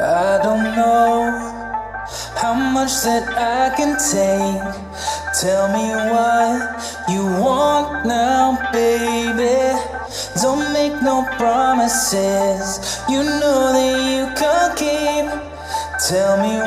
I don't know how much that I can take. Tell me what you want now, baby. Don't make no promises you know that you can't keep. Tell me